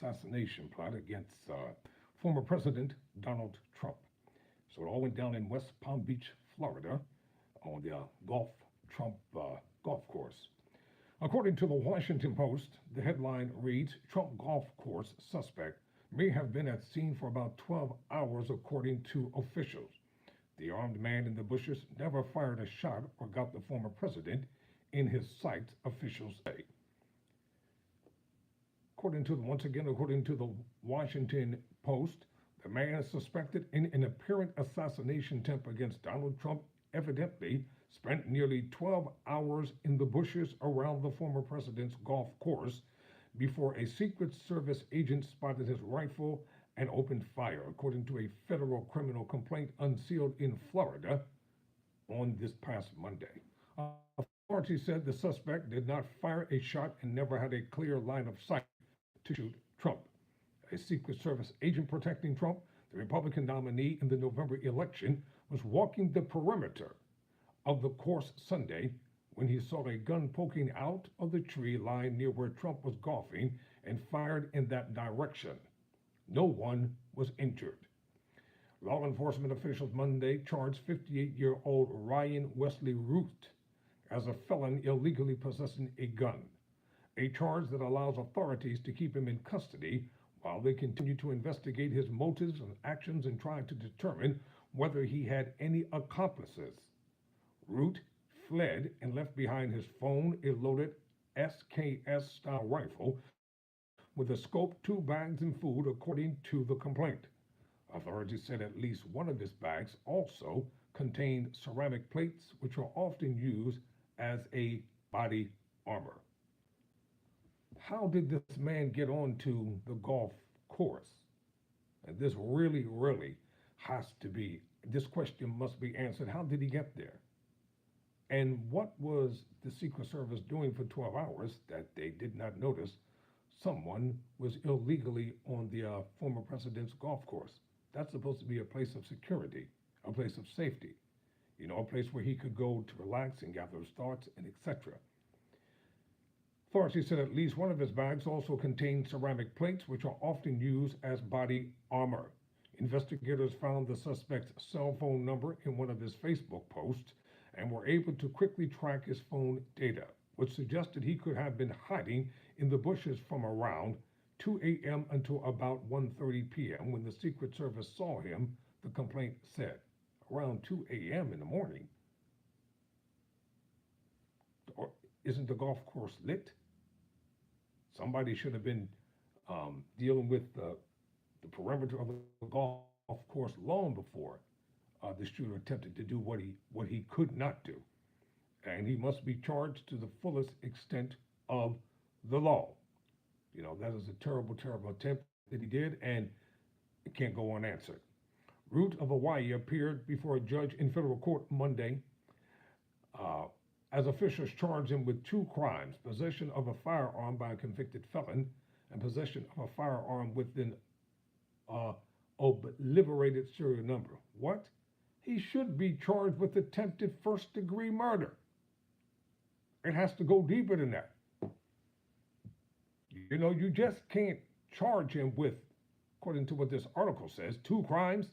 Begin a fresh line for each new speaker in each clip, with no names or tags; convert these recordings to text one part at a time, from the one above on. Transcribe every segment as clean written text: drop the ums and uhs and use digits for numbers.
assassination plot against former President Donald Trump. So it all went down in West Palm Beach, Florida, on the Trump golf course. According to the Washington Post, the headline reads, Trump golf course suspect may have been at scene for about 12 hours, according to officials. The armed man in the bushes never fired a shot or got the former president in his sights, officials say. According to the Washington Post, the man is suspected in an apparent assassination attempt against Donald Trump evidently spent nearly 12 hours in the bushes around the former president's golf course before a Secret Service agent spotted his rifle and opened fire, according to a federal criminal complaint unsealed in Florida on this past Monday. Authorities said the suspect did not fire a shot and never had a clear line of sight to shoot Trump. A Secret Service agent protecting Trump, the Republican nominee in the November election, was walking the perimeter of the course Sunday when he saw a gun poking out of the tree line near where Trump was golfing and fired in that direction. No one was injured. Law enforcement officials Monday charged 58-year-old Ryan Wesley Root as a felon illegally possessing a gun, a charge that allows authorities to keep him in custody while they continue to investigate his motives and actions and try to determine whether he had any accomplices. Root fled and left behind his phone, a loaded SKS-style rifle with a scope, 2 bags, and food, according to the complaint. Authorities said at least one of his bags also contained ceramic plates, which are often used as a body armor. How did this man get onto the golf course? And this really has to be, this question must be answered. How did he get there? And what was the Secret Service doing for 12 hours that they did not notice someone was illegally on the former president's golf course? That's supposed to be a place of security, a place of safety, a place where he could go to relax and gather his thoughts and etc. Authorities said at least one of his bags also contained ceramic plates, which are often used as body armor. Investigators found the suspect's cell phone number in one of his Facebook posts and were able to quickly track his phone data, which suggested he could have been hiding in the bushes from around 2 a.m. until about 1:30 p.m. when the Secret Service saw him, the complaint said. Around 2 a.m. in the morning. Or isn't the golf course lit? Somebody should have been dealing with the perimeter of the golf course long before the shooter attempted to do what he could not do. And he must be charged to the fullest extent of the law. That is a terrible attempt that he did, and it can't go unanswered. Root of Hawaii appeared before a judge in federal court Monday as officials charged him with 2 crimes: possession of a firearm by a convicted felon and possession of a firearm with an obliterated serial number. What? He should be charged with attempted first-degree murder. It has to go deeper than that. You just can't charge him with, according to what this article says, 2 crimes: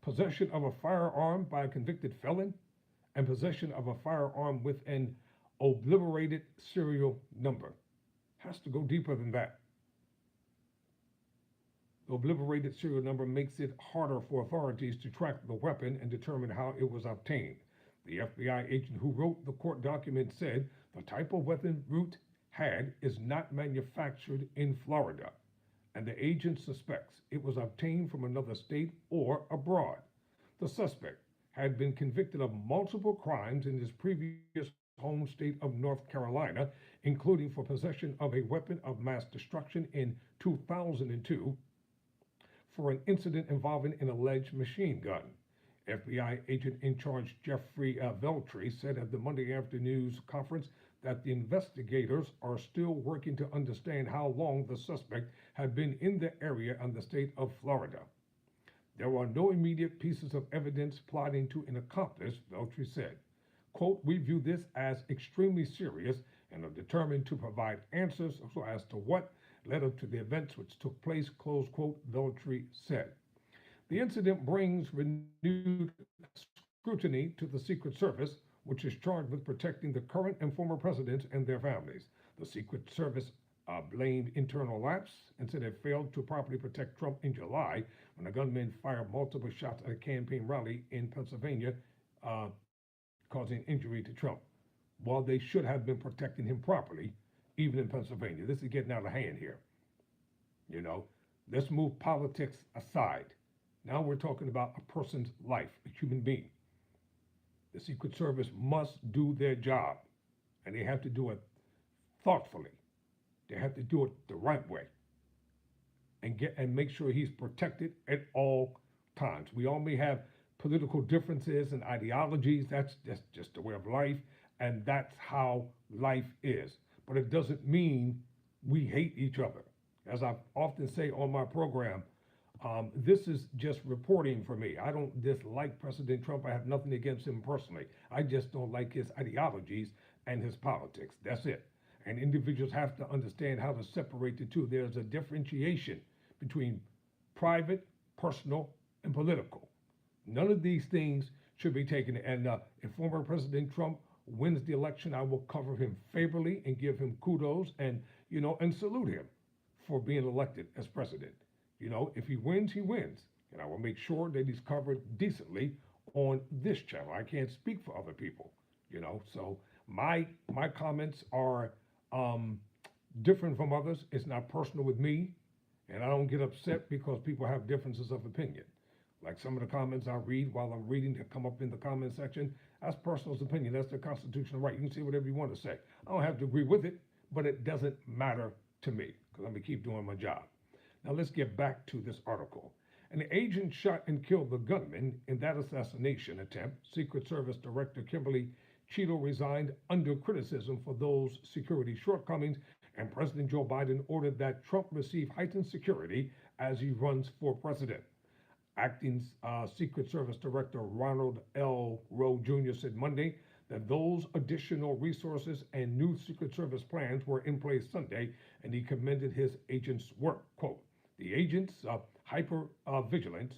possession of a firearm by a convicted felon and possession of a firearm with an obliterated serial number. Has to go deeper than that. The obliterated serial number makes it harder for authorities to track the weapon and determine how it was obtained. The FBI agent who wrote the court document said the type of weapon Root had is not manufactured in Florida, and the agent suspects it was obtained from another state or abroad. The suspect had been convicted of multiple crimes in his previous home state of North Carolina, including for possession of a weapon of mass destruction in 2002 for an incident involving an alleged machine gun. FBI agent in charge Jeffrey Veltri said at the Monday afternoon conference that the investigators are still working to understand how long the suspect had been in the area in the state of Florida. There are no immediate pieces of evidence plotting to an accomplice, Veltri said. Quote, "We view this as extremely serious and are determined to provide answers as to what led up to the events which took place, close quote, Veltri said. The incident brings renewed scrutiny to the Secret Service, which is charged with protecting the current and former presidents and their families. The Secret Service blamed internal lapse and said it failed to properly protect Trump in July when a gunman fired multiple shots at a campaign rally in Pennsylvania, uh, causing injury to Trump. While they should have been protecting him properly, even in Pennsylvania. This is getting out of hand here. You know, let's move politics aside. Now we're talking about a person's life, a human being. The Secret Service must do their job, and they have to do it thoughtfully. They have to do it the right way, and make sure he's protected at all times. We all may have political differences and ideologies. That's just the way of life, and that's how life is. But it doesn't mean we hate each other. As I often say on my program, this is just reporting for me. I don't dislike President Trump. I have nothing against him personally. I just don't like his ideologies and his politics. That's it. And individuals have to understand how to separate the two. There's a differentiation between private, personal, and political. None of these things should be taken. And if former President Trump wins the election, I will cover him favorably and give him kudos and salute him for being elected as president. If he wins, he wins. And I will make sure that he's covered decently on this channel. I can't speak for other people, So my comments are different from others. It's not personal with me, and I don't get upset because people have differences of opinion. Like some of the comments I read while I'm reading that come up in the comment section, that's personal opinion. That's their constitutional right. You can say whatever you want to say. I don't have to agree with it, but it doesn't matter to me because I'm going to keep doing my job. Now let's get back to this article. An agent shot and killed the gunman in that assassination attempt. Secret Service Director Kimberly Cheeto resigned under criticism for those security shortcomings, and President Joe Biden ordered that Trump receive heightened security as he runs for president. Acting Secret Service Director Ronald L. Rowe Jr. said Monday that those additional resources and new Secret Service plans were in place Sunday, and he commended his agents' work. Quote, the agents' hyper-vigilance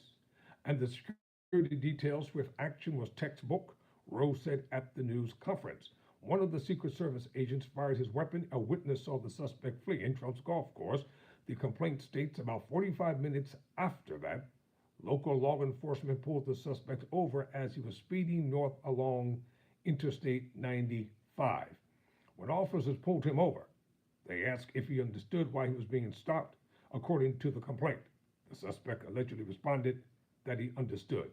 and the security details swift action was textbook, Rowe said at the news conference. One of the Secret Service agents fired his weapon. A witness saw the suspect fleeing Trump's golf course. The complaint states about 45 minutes after that, local law enforcement pulled the suspect over as he was speeding north along Interstate 95. When officers pulled him over, they asked if he understood why he was being stopped. According to the complaint, the suspect allegedly responded that he understood.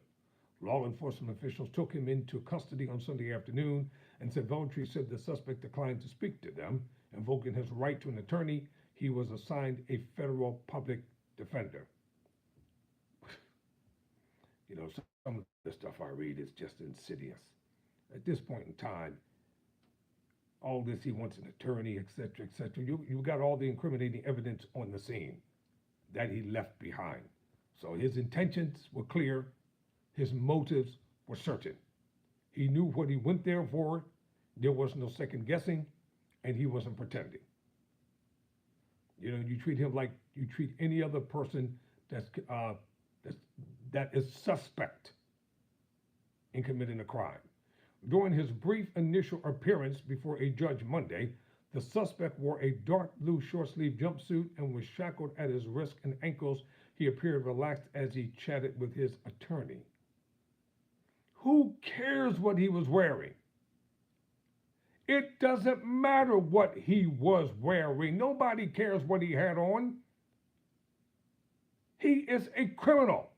Law enforcement officials took him into custody on Sunday afternoon, and said Veltri said the suspect declined to speak to them. Invoking his right to an attorney, he was assigned a federal public defender. Some of the stuff I read is just insidious. At this point in time, all this, he wants an attorney, etc., etc. You got all the incriminating evidence on the scene that he left behind. So his intentions were clear. His motives were certain. He knew what he went there for. There was no second guessing, and he wasn't pretending. You treat him like you treat any other person that is suspect in committing a crime. During his brief initial appearance before a judge Monday, the suspect wore a dark blue short-sleeved jumpsuit and was shackled at his wrists and ankles. He appeared relaxed as he chatted with his attorney. Who cares what he was wearing? It doesn't matter what he was wearing. Nobody cares what he had on. He is a criminal.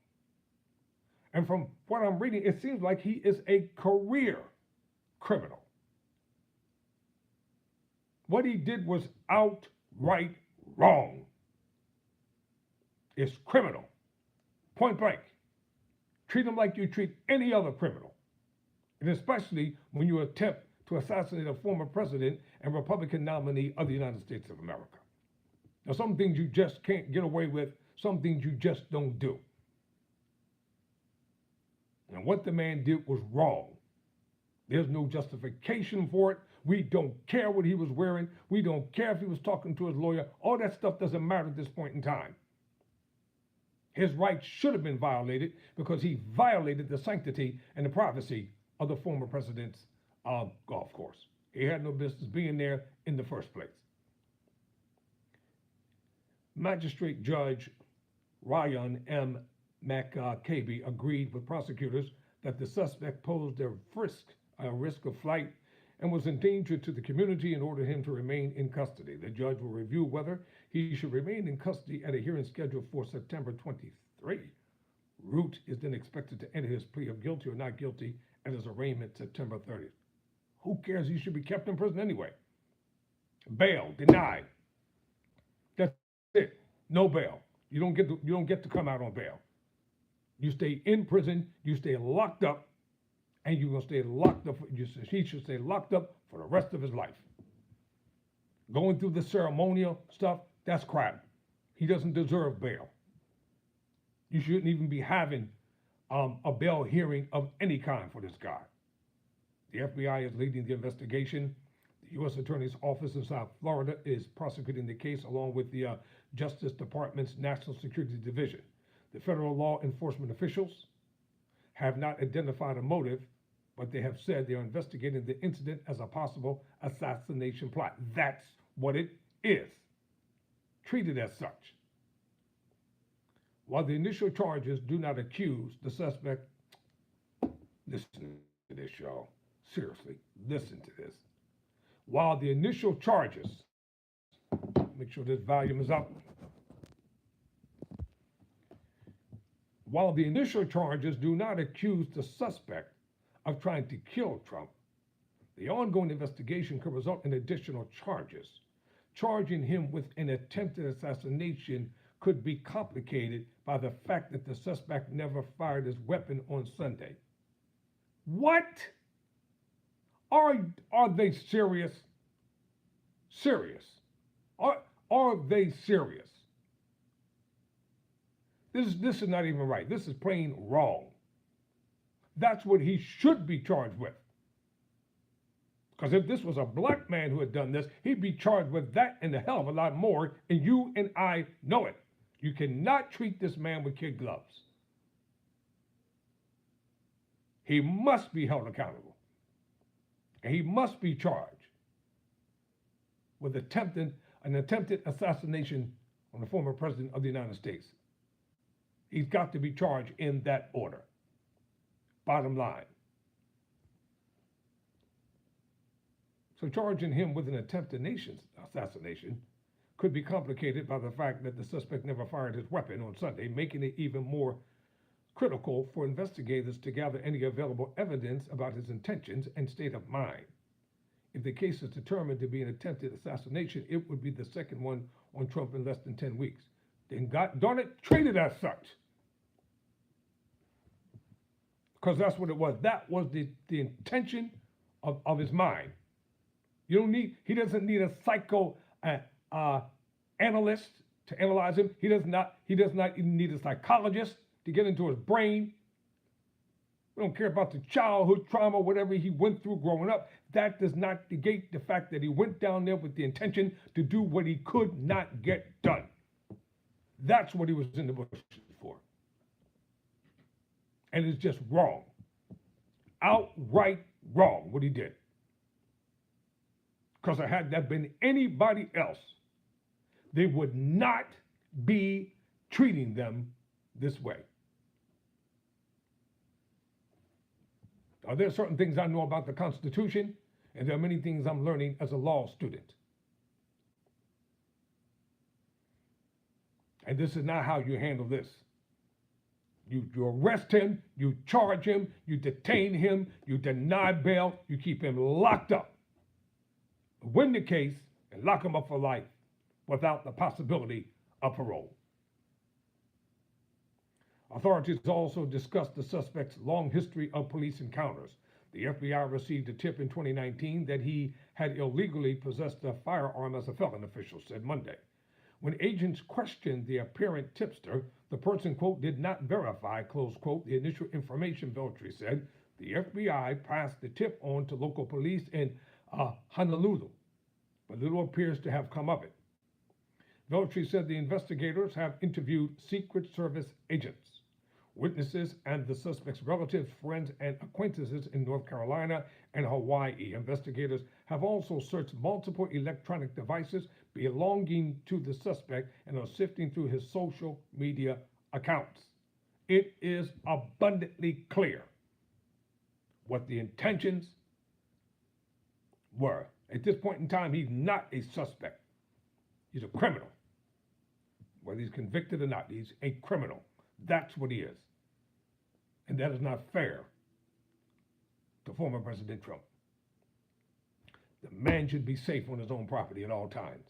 And from what I'm reading, it seems like he is a career criminal. What he did was outright wrong. It's criminal. Point blank. Treat him like you treat any other criminal. And especially when you attempt to assassinate a former president and Republican nominee of the United States of America. Now, some things you just can't get away with, some things you just don't do. And what the man did was wrong. There's no justification for it. We don't care what he was wearing. We don't care if he was talking to his lawyer. All that stuff doesn't matter at this point in time. His rights should have been violated because he violated the sanctity and the privacy of the former president's golf course. He had no business being there in the first place. Magistrate Judge Ryan M. McCabe agreed with prosecutors that the suspect posed a risk of flight and was in danger to the community and ordered him to remain in custody. The judge will review whether he should remain in custody at a hearing scheduled for September 23. Root is then expected to enter his plea of guilty or not guilty at his arraignment September 30th. Who cares? He should be kept in prison anyway. Bail denied. That's it. No bail. You don't get to come out on bail. You stay in prison. You stay locked up, and you're gonna stay locked up. He should stay locked up for the rest of his life. Going through the ceremonial stuff, that's crap. He doesn't deserve bail. You shouldn't even be having a bail hearing of any kind for this guy. The FBI is leading the investigation. The U.S. Attorney's Office in South Florida is prosecuting the case along with the Justice Department's National Security Division. The federal law enforcement officials have not identified a motive, but they have said they are investigating the incident as a possible assassination plot. That's what it is. Treat it as such. While the initial charges do not accuse the suspect, listen to this, y'all. Seriously, listen to this. While the initial charges, make sure this volume is up. While the initial charges do not accuse the suspect of trying to kill Trump, the ongoing investigation could result in additional charges. Charging him with an attempted assassination could be complicated by the fact that the suspect never fired his weapon on Sunday. What? Are they serious? Serious? Are they serious? This is not even right. This is plain wrong. That's what he should be charged with. Because if this was a black man who had done this, he'd be charged with that and a hell of a lot more, and you and I know it. You cannot treat this man with kid gloves. He must be held accountable. And he must be charged with an attempted assassination on the former president of the United States. He's got to be charged in that order. Bottom line. So charging him with an attempted assassination could be complicated by the fact that the suspect never fired his weapon on Sunday, making it even more critical for investigators to gather any available evidence about his intentions and state of mind. If the case is determined to be an attempted assassination, it would be the second one on Trump in less than 10 weeks. Then God darn it, treat it as such. Because that's what it was. That was the intention of his mind. He doesn't need a psycho analyst to analyze him. He does not even need a psychologist to get into his brain. We don't care about the childhood trauma, whatever he went through growing up. That does not negate the fact that he went down there with the intention to do what he could not get done. That's what he was in the bushes for. And it's just wrong. Outright wrong what he did. Because had that been anybody else, they would not be treating them this way. Now, there are certain things I know about the Constitution, and there are many things I'm learning as a law student. And this is not how you handle this. You arrest him, you charge him, you detain him, you deny bail, you keep him locked up. Win the case and lock him up for life without the possibility of parole. Authorities also discussed the suspect's long history of police encounters. The FBI received a tip in 2019 that he had illegally possessed a firearm as a felon, officials said Monday. When agents questioned the apparent tipster, the person, quote, did not verify, close quote, the initial information, Veltri said. The FBI passed the tip on to local police in Honolulu, but little appears to have come of it. Veltri said the investigators have interviewed Secret Service agents, witnesses, and the suspect's relatives, friends, and acquaintances in North Carolina and Hawaii. Investigators have also searched multiple electronic devices belonging to the suspect and are sifting through his social media accounts. It is abundantly clear what the intentions were. At this point in time, he's not a suspect. He's a criminal. Whether he's convicted or not, he's a criminal. That's what he is. And that is not fair to former President Trump. The man should be safe on his own property at all times.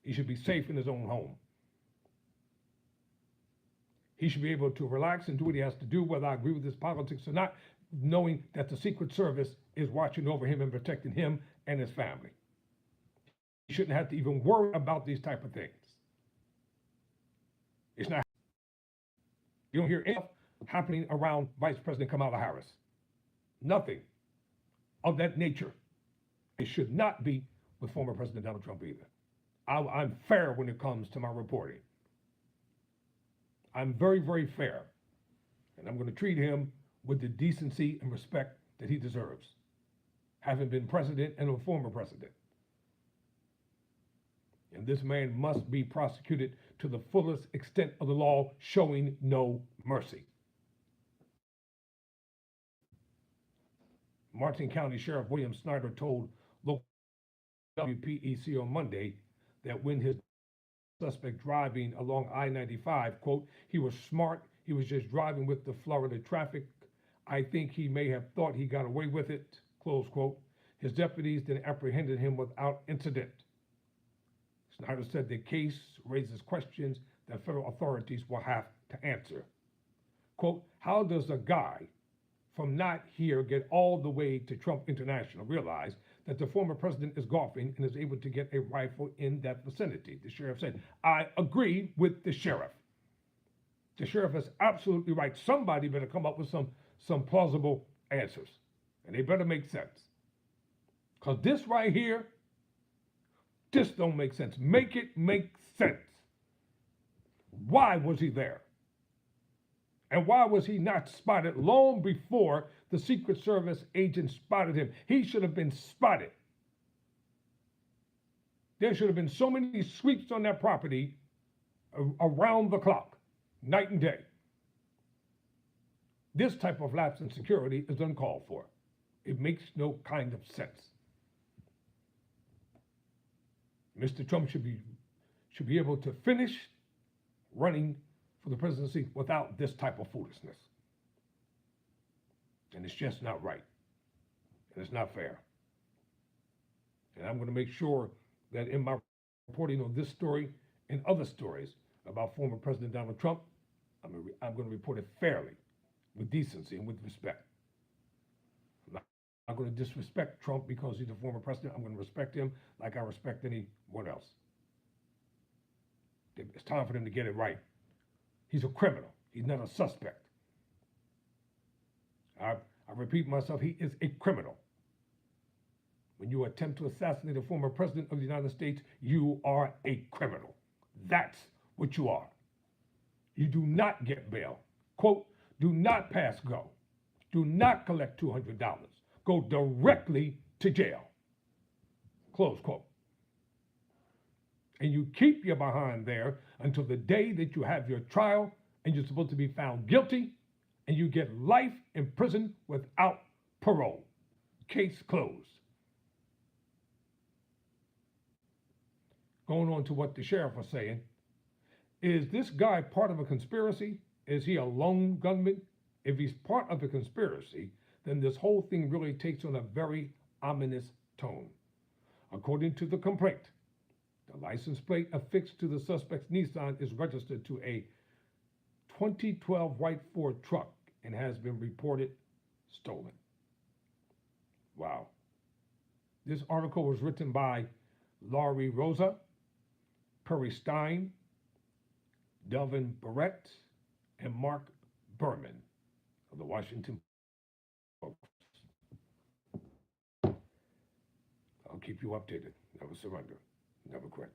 He should be safe in his own home. He should be able to relax and do what he has to do, whether I agree with his politics or not, knowing that the Secret Service is watching over him and protecting him and his family. He shouldn't have to even worry about these type of things. It's not. You don't hear anything happening around Vice President Kamala Harris. Nothing of that nature. It should not be with former President Donald Trump either. I'm fair when it comes to my reporting. I'm very, very fair. And I'm going to treat him with the decency and respect that he deserves, having been president and a former president. And this man must be prosecuted to the fullest extent of the law, showing no mercy. Martin County Sheriff William Snyder told local WPEC on Monday that when his suspect driving along I-95, quote, he was smart, he was just driving with the Florida traffic. I think he may have thought he got away with it, close quote. His deputies then apprehended him without incident. Snyder said the case raises questions that federal authorities will have to answer. Quote, how does a guy from not here get all the way to Trump International realize that the former president is golfing and is able to get a rifle in that vicinity? The sheriff said, I agree with the sheriff. The sheriff is absolutely right. Somebody better come up with some plausible answers, and they better make sense. Because this right here, this don't make sense. Make it make sense. Why was he there? And why was he not spotted long before the Secret Service agent spotted him? He should have been spotted. There should have been so many sweeps on that property around the clock, night and day. This type of lapse in security is uncalled for. It makes no kind of sense. Mr. Trump should be able to finish running for the presidency without this type of foolishness. And it's just not right. And it's not fair. And I'm going to make sure that in my reporting on this story and other stories about former President Donald Trump, I'm going to report it fairly, with decency and with respect. I'm not going to disrespect Trump because he's a former president. I'm going to respect him like I respect anyone else. It's time for them to get it right. He's a criminal. He's not a suspect. I repeat myself, he is a criminal. When you attempt to assassinate a former president of the United States, you are a criminal. That's what you are. You do not get bail. Quote, do not pass go. Do not collect $200. Go directly to jail. Close quote. And you keep your behind there until the day that you have your trial and you're supposed to be found guilty and you get life in prison without parole. Case closed. Going on to what the sheriff was saying, is this guy part of a conspiracy? Is he a lone gunman? If he's part of a conspiracy, then this whole thing really takes on a very ominous tone. According to the complaint, the license plate affixed to the suspect's Nissan is registered to a 2012 white Ford truck and has been reported stolen. Wow. This article was written by Laurie Rosa, Perry Stein, Delvin Barrett, and Mark Berman of the Washington Post. I'll keep you updated. Never surrender. Never quit.